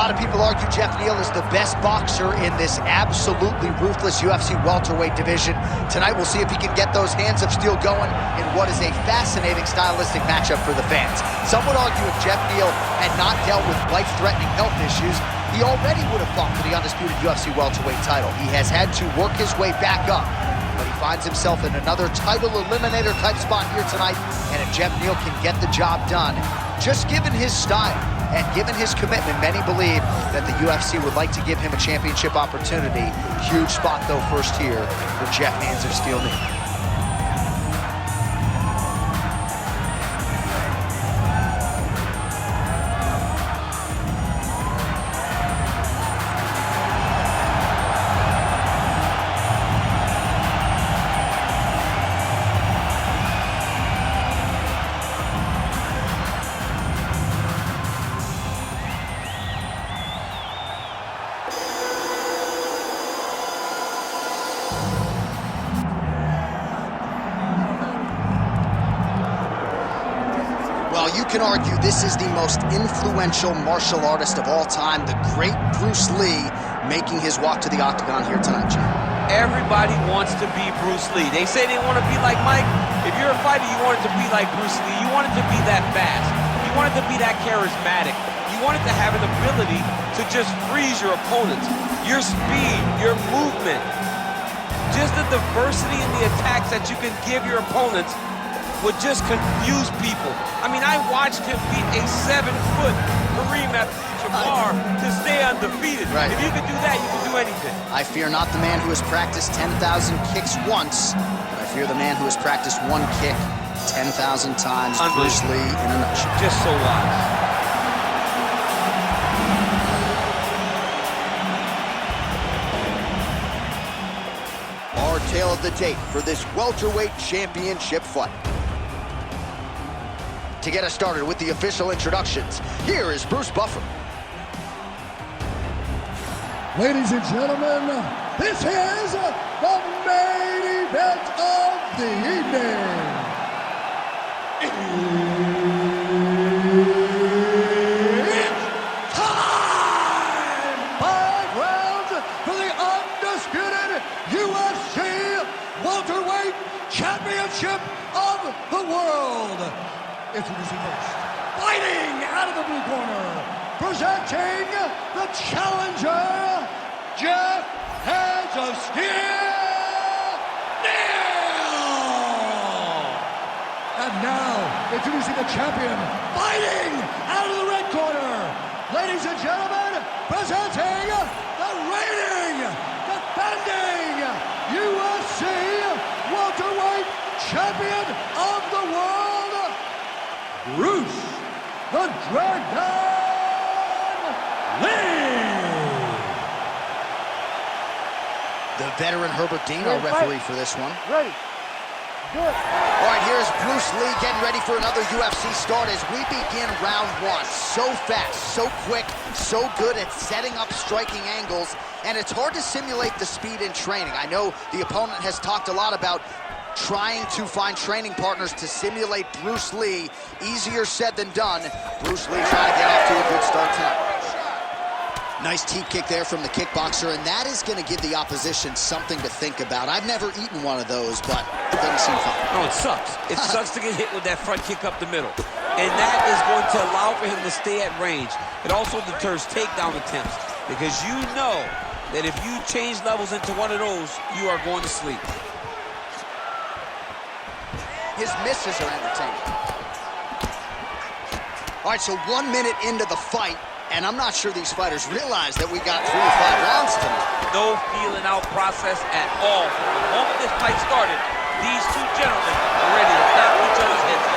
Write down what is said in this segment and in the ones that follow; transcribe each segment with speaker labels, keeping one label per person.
Speaker 1: lot of people argue Geoff Neal is the best boxer in this absolutely ruthless UFC welterweight division. Tonight we'll see if he can get those hands of steel going in what is a fascinating stylistic matchup for the fans. Some would argue if Geoff Neal had not dealt with life-threatening health issues, he already would have fought for the undisputed UFC welterweight title. He has had to work his way back up, but he finds himself in another title eliminator type spot here tonight. And if Geoff Neal can get the job done, just given his style and given his commitment, many believe that the UFC would like to give him a championship opportunity. Huge spot though first here for Geoff Hands of Steel Neal. Well, you can argue this is the most influential martial artist of all time, the great Bruce Lee, making his walk to the octagon here tonight, Jim.
Speaker 2: Everybody wants to be Bruce Lee. They say they want to be like Mike. If you're a fighter, you want it to be like Bruce Lee. You want it to be that fast. You want it to be that charismatic. You want it to have an ability to just freeze your opponents. Your speed, your movement, just the diversity in the attacks that you can give your opponents would just confuse people. I mean, I watched him beat a 7-foot Kareem Abdul-Jabbar to stay undefeated.
Speaker 1: Right.
Speaker 2: If you could do that, you can do anything.
Speaker 1: I fear not the man who has practiced 10,000 kicks once, but I fear the man who has practiced one kick 10,000 times. Bruce Lee in a nutshell.
Speaker 2: Just so wise.
Speaker 1: Our tale of the tape for this welterweight championship fight. To get us started with the official introductions, here is Bruce Buffer.
Speaker 3: Ladies and gentlemen, this is the main event of the evening. It's time! 5 rounds for the undisputed UFC welterweight championship of the world. Introducing first, fighting out of the blue corner, presenting the challenger, Geoff Hands of Steel Neal! And now, introducing the champion, fighting out of the red corner, ladies and gentlemen, presenting the reigning, defending UFC welterweight champion of the world, Bruce the Dragon Lee!
Speaker 1: The veteran Herbert Dean, our referee for this one.
Speaker 3: Ready. Good.
Speaker 1: All right, here's Bruce Lee getting ready for another UFC start as we begin round one. So fast, so quick, so good at setting up striking angles, and it's hard to simulate the speed in training. I know the opponent has talked a lot about trying to find training partners to simulate Bruce Lee. Easier said than done. Bruce Lee trying to get off to a good start tonight. Nice teep kick there from the kickboxer, and that is going to give the opposition something to think about. I've never eaten one of those, but it doesn't seem fun.
Speaker 2: No, it sucks. It sucks to get hit with that front kick up the middle. And that is going to allow for him to stay at range. It also deters takedown attempts, because you know that if you change levels into one of those, you are going to sleep.
Speaker 1: His misses are entertaining. All right, so 1 minute into the fight, and I'm not sure these fighters realize that we got 3 to 5 rounds tonight.
Speaker 2: No feeling out process at all. From the moment this fight started, these two gentlemen are ready to knock each other's heads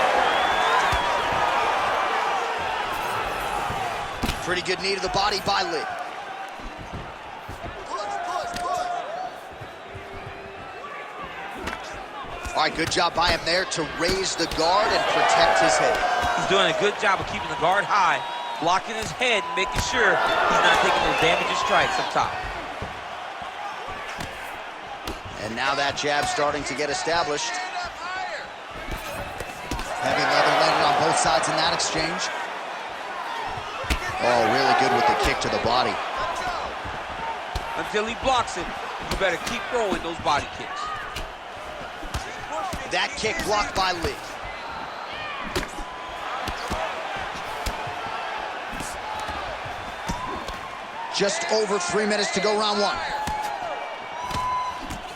Speaker 2: off.
Speaker 1: Pretty good knee to the body by Lee. All right, good job by him there to raise the guard and protect his head.
Speaker 2: He's doing a good job of keeping the guard high, blocking his head, making sure he's not taking those damaging strikes up top.
Speaker 1: And now that jab starting to get established. Heavy leather landed on both sides in that exchange. Oh, really good with the kick to the body.
Speaker 2: Until he blocks it, you better keep throwing those body kicks.
Speaker 1: That kick blocked by Lee. Just over 3 minutes to go, round one.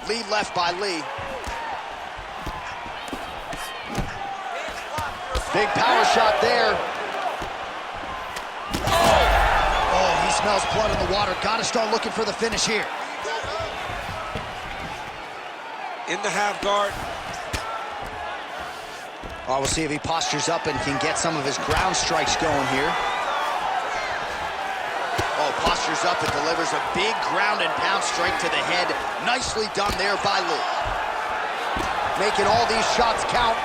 Speaker 1: Lead left by Lee. Big power shot there. Oh, he smells blood in the water. Gotta start looking for the finish here.
Speaker 2: In the half guard.
Speaker 1: Oh, we'll see if he postures up and can get some of his ground strikes going here. Oh, postures up and delivers a big ground and pound strike to the head. Nicely done there by Lee. Making all these shots count.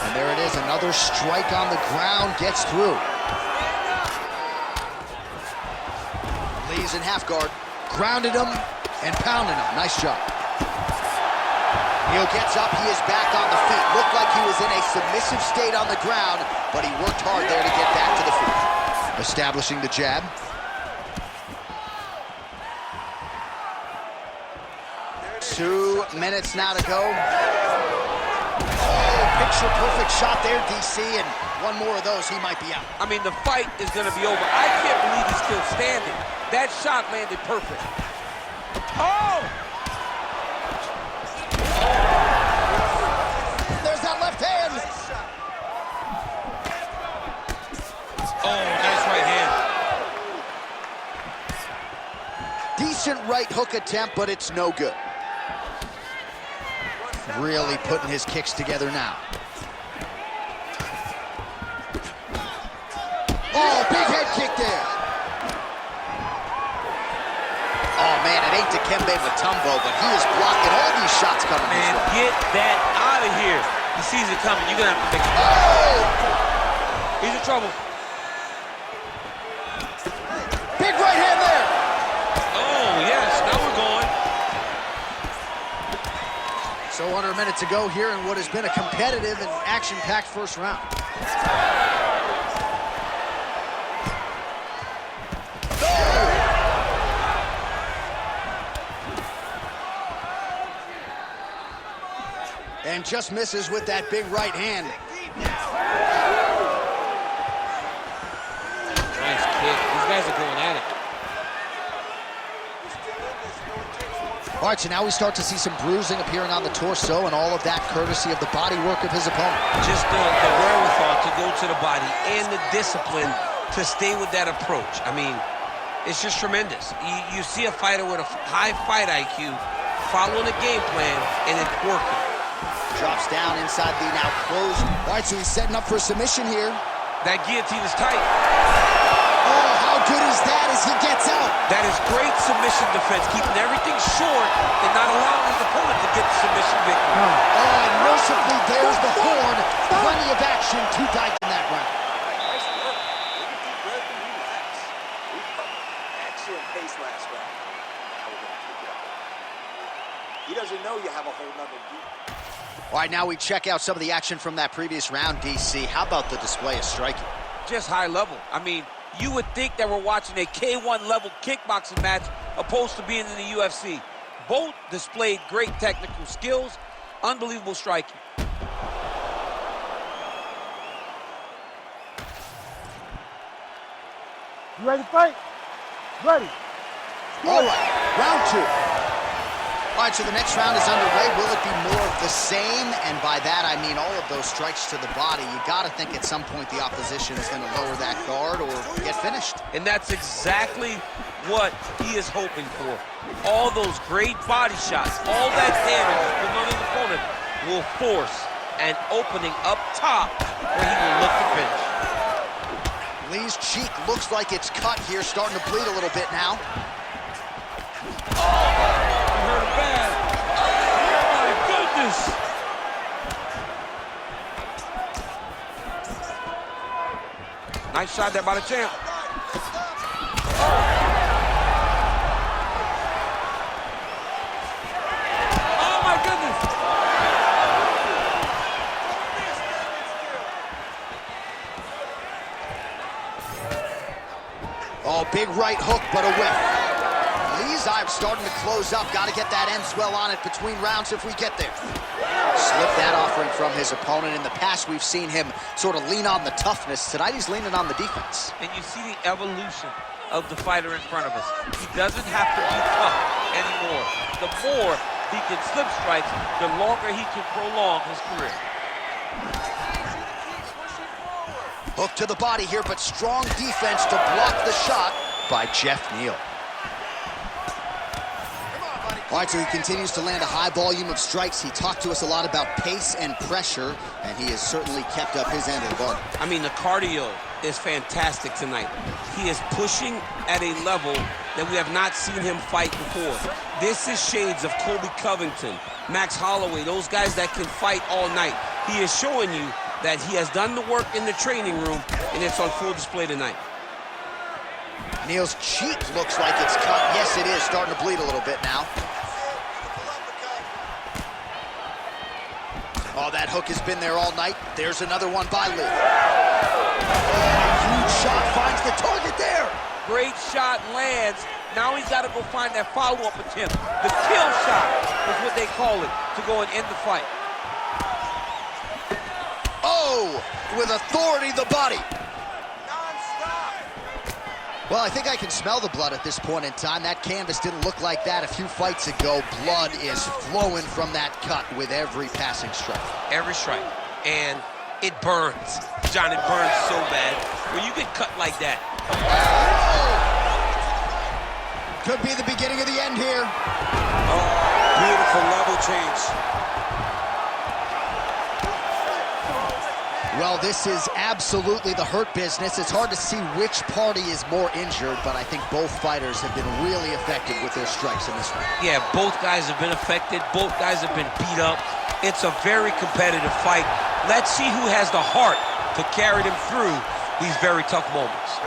Speaker 1: And there it is, another strike on the ground, gets through. Lee's in half guard, grounded him and pounding him. Nice job. Neal gets up, he is back on the feet. Looked like he was in a submissive state on the ground, but he worked hard there to get back to the feet. Establishing the jab. Two minutes now to go. Oh, picture perfect shot there, DC, and one more of those, he might be out.
Speaker 2: I mean, the fight is gonna be over. I can't believe he's still standing. That shot landed perfect. Oh!
Speaker 1: There's that left hand.
Speaker 2: Oh, nice right hand.
Speaker 1: Decent right hook attempt, but it's no good. Really putting his kicks together now. Oh, big head kick there. Oh, man, it ain't Dikembe Mutombo, but he is blocking all these shots coming his way.
Speaker 2: Get that out of here. He sees it coming. You're going to have to make it.
Speaker 1: Oh!
Speaker 2: He's in trouble.
Speaker 1: Big right hand there.
Speaker 2: Oh, yes. Now we're going.
Speaker 1: So under a minute to go here in what has been a competitive and action-packed first round. And just misses with that big right hand.
Speaker 2: Nice kick. These guys are going at it.
Speaker 1: All right, so now we start to see some bruising appearing on the torso, and all of that courtesy of the body work of his opponent.
Speaker 2: Just the wherewithal to go to the body and the discipline to stay with that approach. I mean, it's just tremendous. You see a fighter with a high fight IQ following a game plan, and it's working.
Speaker 1: Drops down inside the now closed. All right, so he's setting up for a submission here.
Speaker 2: That guillotine is tight.
Speaker 1: Oh, how good is that as he gets out?
Speaker 2: That is great submission defense, keeping everything short and not allowing his opponent to get the submission victory.
Speaker 1: Oh, and mercifully, there's the horn. Plenty of action to dive in that round.
Speaker 4: Nice work. Take a deep breath and relax. Excellent pace last round. Now we're going to kick it up. He doesn't know you have a whole nother beat.
Speaker 1: All right, now we check out some of the action from that previous round, DC. How about the display of striking?
Speaker 2: Just high level. I mean, you would think that we're watching a K1 level kickboxing match opposed to being in the UFC. Both displayed great technical skills, unbelievable striking.
Speaker 5: You ready to fight? Ready.
Speaker 1: All right, round two. All right, so the next round is underway. Will it be more of the same? And by that, I mean all of those strikes to the body. You got to think at some point the opposition is going to lower that guard or get finished.
Speaker 2: And that's exactly what he is hoping for. All those great body shots, all that damage put on his opponent will force an opening up top where he will look to finish.
Speaker 1: Lee's cheek looks like it's cut here, starting to bleed a little bit now.
Speaker 2: Hurt bad. Oh my goodness. Nice shot there by the champ. Oh my goodness.
Speaker 1: Big right hook, but a whiff. Lee's eye starting to close up. Got to get that end swell on it between rounds if we get there. Slip that offering from his opponent. In the past, we've seen him sort of lean on the toughness. Tonight, he's leaning on the defense.
Speaker 2: And you see the evolution of the fighter in front of us. He doesn't have to be tough anymore. The more he can slip strikes, the longer he can prolong his career.
Speaker 1: Hook to the body here, but strong defense to block the shot by Geoff Neal. All right, so he continues to land a high volume of strikes. He talked to us a lot about pace and pressure, and he has certainly kept up his end of the bargain.
Speaker 2: I mean, the cardio is fantastic tonight. He is pushing at a level that we have not seen him fight before. This is shades of Colby Covington, Max Holloway, those guys that can fight all night. He is showing you that he has done the work in the training room, and it's on full display tonight.
Speaker 1: Neal's cheek looks like it's cut. Yes, it is. Starting to bleed a little bit now. Oh, that hook has been there all night. There's another one by Lee. Oh, huge shot finds the target there.
Speaker 2: Great shot lands. Now he's got to go find that follow-up attempt. The kill shot is what they call it, to go and end the fight.
Speaker 1: Oh, with authority, the body. Well, I think I can smell the blood at this point in time. That canvas didn't look like that a few fights ago. Blood is flowing from that cut with every passing strike.
Speaker 2: Every strike. And it burns. John, it burns so bad. When you get cut like that.
Speaker 1: Could be the beginning of the end here.
Speaker 2: Oh, beautiful level change.
Speaker 1: Well, this is absolutely the hurt business. It's hard to see which party is more injured, but I think both fighters have been really effective with their strikes in this one.
Speaker 2: Yeah, both guys have been affected. Both guys have been beat up. It's a very competitive fight. Let's see who has the heart to carry them through these very tough moments.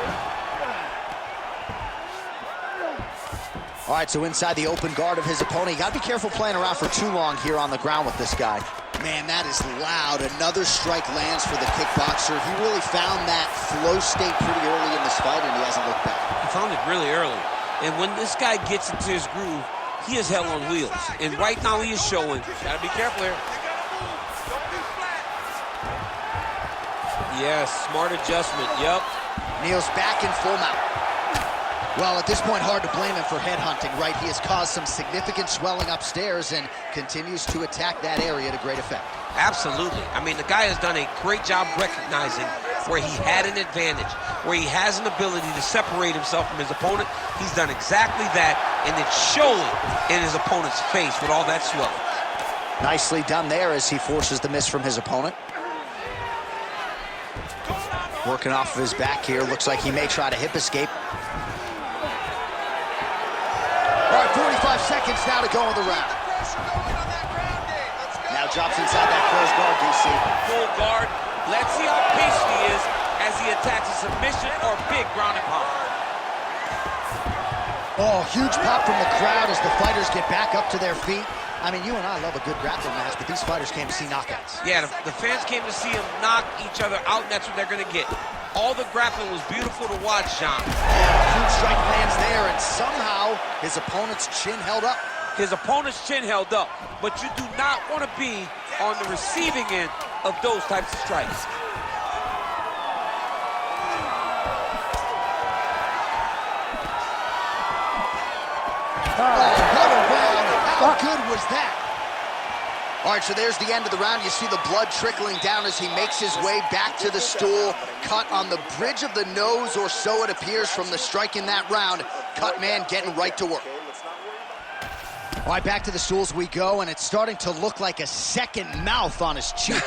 Speaker 1: All right, so inside the open guard of his opponent. You got to be careful playing around for too long here on the ground with this guy. Man, that is loud. Another strike lands for the kickboxer. He really found that flow state pretty early in this fight, and he hasn't looked back.
Speaker 2: He found it really early. And when this guy gets into his groove, he is hell on wheels. And right now he is showing. Gotta be careful here. Yes, smart adjustment, yep.
Speaker 1: Neal's back in full mount. Well, at this point, hard to blame him for headhunting, right? He has caused some significant swelling upstairs and continues to attack that area to great effect.
Speaker 2: Absolutely. I mean, the guy has done a great job recognizing where he had an advantage, where he has an ability to separate himself from his opponent. He's done exactly that, and it's showing in his opponent's face with all that swelling.
Speaker 1: Nicely done there as he forces the miss from his opponent. Working off of his back here. Looks like he may try to hip escape. All right, 45 seconds now to go in the round. Now drops inside that closed guard, DC.
Speaker 2: Full guard. Let's see how patient he is as he attacks a submission or big ground and pound.
Speaker 1: Oh, huge pop from the crowd as the fighters get back up to their feet. I mean, you and I love a good grappling match, but these fighters came to see knockouts.
Speaker 2: Yeah, the fans came to see him knock each other out, and that's what they're going to get. All the grappling was beautiful to watch, John.
Speaker 1: Yeah, huge strike lands there, and somehow his opponent's chin held up.
Speaker 2: His opponent's chin held up, but you do not want to be on the receiving end of those types of strikes.
Speaker 1: Oh, what a round. How good was that? All right, so there's the end of the round. You see the blood trickling down as he makes his way back to the stool. Cut on the bridge of the nose, or so it appears from the strike in that round. Cut man getting right to work. All right, back to the stools we go, and it's starting to look like a second mouth on his cheek.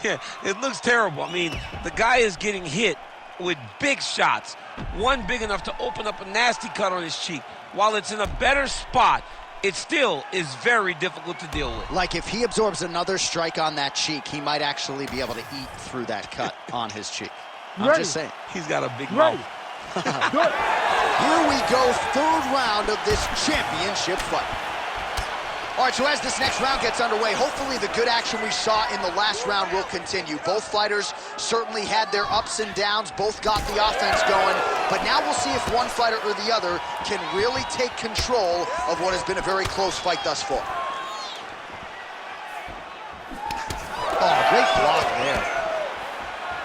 Speaker 2: Yeah, it looks terrible. I mean, the guy is getting hit with big shots. One big enough to open up a nasty cut on his cheek. While it's in a better spot, it still is very difficult to deal with.
Speaker 1: Like if he absorbs another strike on that cheek, he might actually be able to eat through that cut on his cheek. I'm just saying.
Speaker 2: He's got a big mouth.
Speaker 1: Here we go, third round of this championship fight. All right, so as this next round gets underway, hopefully the good action we saw in the last round will continue. Both fighters certainly had their ups and downs, both got the offense going, but now we'll see if one fighter or the other can really take control of what has been a very close fight thus far. Oh, great block there.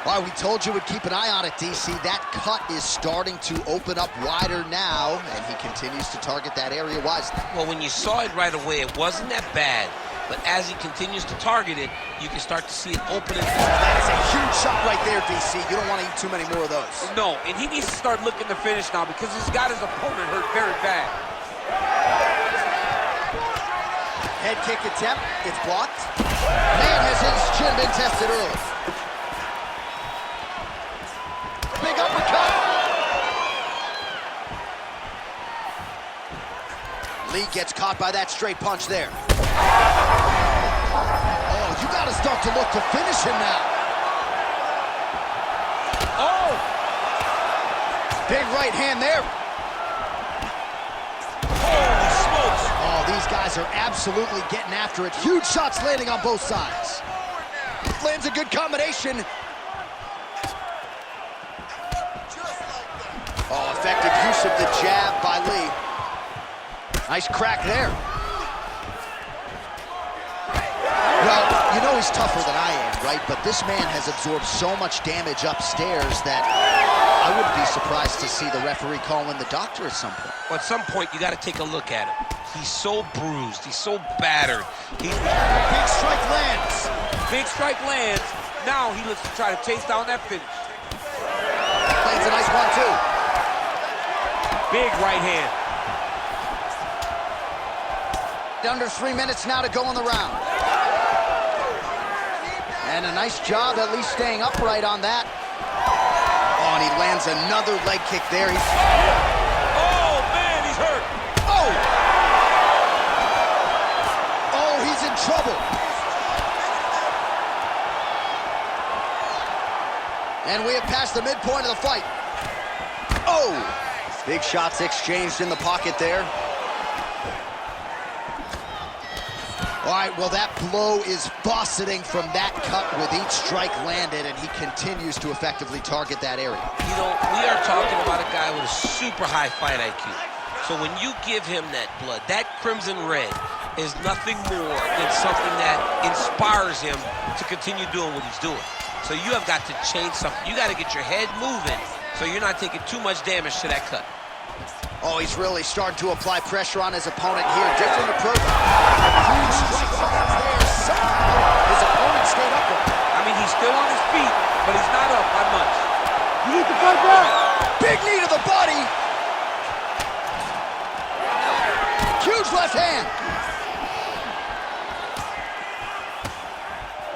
Speaker 1: All right, we told you we'd keep an eye on it, DC. That cut is starting to open up wider now, and he continues to target that area wisely.
Speaker 2: Well, when you saw it right away, it wasn't that bad. But as he continues to target it, you can start to see it opening.
Speaker 1: That is a huge shot right there, DC. You don't want to eat too many more of those.
Speaker 2: No, and he needs to start looking to finish now because he's got his opponent hurt very bad.
Speaker 1: Head kick attempt, it's blocked. Man, has his chin been tested early. Big uppercut. Lee gets caught by that straight punch there. Oh, you gotta start to look to finish him now.
Speaker 2: Oh!
Speaker 1: Big right hand there.
Speaker 2: Holy smokes!
Speaker 1: Oh, these guys are absolutely getting after it. Huge shots landing on both sides. Lands a good combination. Oh, effective use of the jab by Lee. Nice crack there. Well, you know he's tougher than I am, right? But this man has absorbed so much damage upstairs that I wouldn't be surprised to see the referee call in the doctor at some point.
Speaker 2: Well, at some point, you got to take a look at him. He's so bruised. He's so battered.
Speaker 1: Big strike lands.
Speaker 2: Big strike lands. Now he looks to try to chase down that finish.
Speaker 1: Lands a nice one, too.
Speaker 2: Big right hand.
Speaker 1: Under 3 minutes now to go in the round. And a nice job at least staying upright on that. Oh, and he lands another leg kick there.
Speaker 2: Oh, man, he's hurt.
Speaker 1: Oh! Oh, he's in trouble. And we have passed the midpoint of the fight. Oh! Big shots exchanged in the pocket there. All right, well, that blow is buffeting from that cut with each strike landed, and he continues to effectively target that area.
Speaker 2: You know, we are talking about a guy with a super high fight IQ. So when you give him that blood, that crimson red is nothing more than something that inspires him to continue doing what he's doing. So you have got to change something. You got to get your head moving so you're not taking too much damage to that cut.
Speaker 1: Oh, he's really starting to apply pressure on his opponent here. Different approach. Huge strike lands there. Somehow his opponent stayed up with him.
Speaker 2: I mean, he's still on his feet, but he's not up by much.
Speaker 5: You need to fight back.
Speaker 1: Big knee to the body. Huge left hand.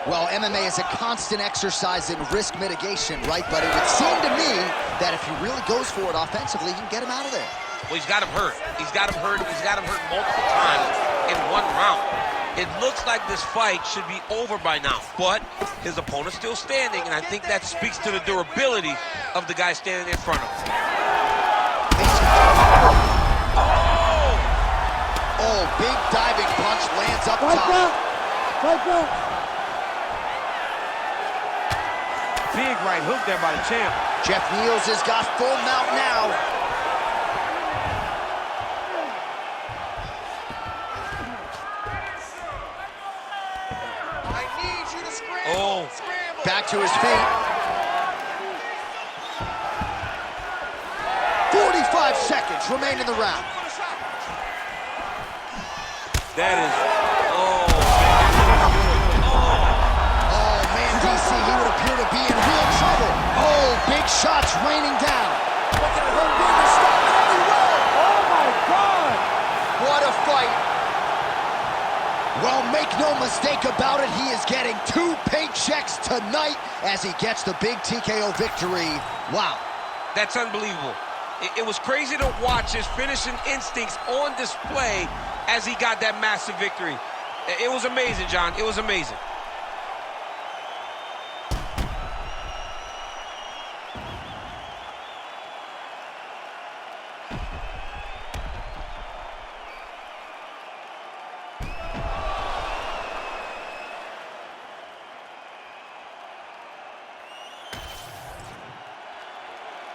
Speaker 1: Well, MMA is a constant exercise in risk mitigation, right? But it would seem to me that if he really goes for it offensively, he can get him out of there.
Speaker 2: Well, he's got him hurt. He's got him hurt. He's got him hurt multiple times in one round. It looks like this fight should be over by now, but his opponent's still standing, and I think that speaks to the durability of the guy standing in front of him.
Speaker 1: Oh, big diving punch lands up
Speaker 5: Fight
Speaker 1: top.
Speaker 5: back. Fight back.
Speaker 2: Big right hook there by the champ.
Speaker 1: Geoff Neal has got full mount now.
Speaker 4: I need you to scramble.
Speaker 2: Oh.
Speaker 4: Scramble.
Speaker 1: Back to his feet. 45 seconds remain in the round.
Speaker 2: That is, oh.
Speaker 1: Oh, man, DC, he would appear to be in real trouble. Oh, big shots raining down. Look at her being to stop it everywhere.
Speaker 5: Oh, my God.
Speaker 1: What a fight. Well, make no mistake about it, he is getting 2 paychecks tonight as he gets the big TKO victory. Wow.
Speaker 2: That's unbelievable. It was crazy to watch his finishing instincts on display as he got that massive victory. It was amazing, John. It was amazing.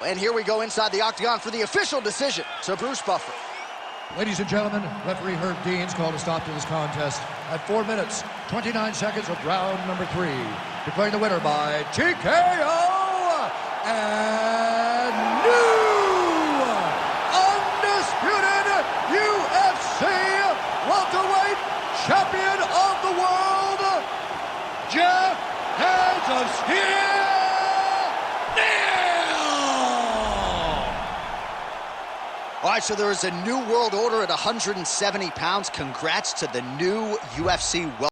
Speaker 1: And here we go inside the octagon for the official decision to Bruce Buffer.
Speaker 3: Ladies and gentlemen, referee Herb Dean's called a stop to this contest at 4 minutes, 29 seconds of round number 3. Declaring the winner by TKO and new undisputed UFC welterweight champion of the world, Geoff Hands of Steel Neal!
Speaker 1: All right, so there is a new world order at 170 pounds. Congrats to the new UFC